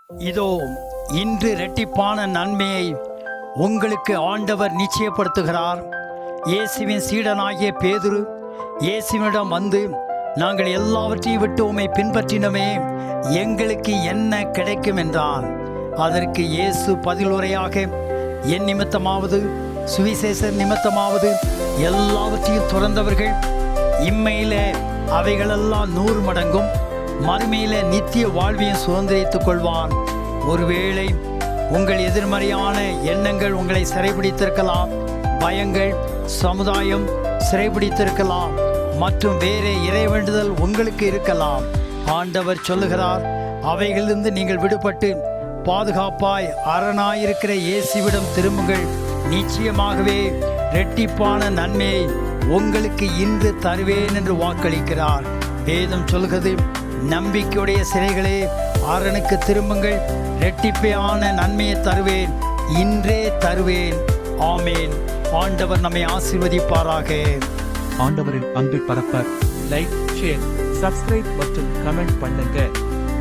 இதோ இன்று இரட்டிப்பான நன்மையை உங்களுக்கு ஆண்டவர் நிச்சயப்படுத்துகிறார். இயேசுவின் சீடனாகிய பேதுரு இயேசுவினிடம் வந்து, நாங்கள் எல்லாவற்றையும் விட்டு உம்மை பின்பற்றினோமே, எங்களுக்கு என்ன கிடைக்கும் என்றான். அதற்கு இயேசு பதிலுரையாக, என் நிமித்தமாவது சுவிசேஷர் நிமித்தமாவது எல்லாவற்றையும் துறந்தவர்கள் இம்மையில அவைகளெல்லாம் 100 மடங்கும் மறுமையில நித்திய வாழ்வையும் சுதந்திரித்துக் கொள்வான். ஒருவேளை உங்கள் எதிர்மறையான எண்ணங்கள் உங்களை சிறைபிடித்திருக்கலாம், பயங்கள், சமுதாயம் சிறைபிடித்திருக்கலாம், மற்றும் வேறே இறைவேண்டுதல் உங்களுக்கு இருக்கலாம். ஆண்டவர் சொல்லுகிறார், அவைகளிலிருந்து நீங்கள் விடுபட்டு பாதுகாப்பாய் அரணாயிருக்கிற இயேசுவிடம் திரும்புங்கள். நிச்சயமாகவே இரட்டிப்பான நன்மையை உங்களுக்கு இன்று தருவேன் என்று வாக்களிக்கிறார். வேதம் சொல்கிறது, நம்பிக்கையுடைய சிறைகளே அரணுக்கு திரும்புங்கள், இரட்டிப்பான நன்மையை தருவேன், இன்றே தருவேன். ஆமேன். ஆண்டவர் நம்மை ஆசீர்வதிப்பாராக. ஆண்டவரின் அன்பை பரப்ப லைக், ஷேர், சப்ஸ்கிரைப் மற்றும் கமெண்ட் பண்ணுங்க.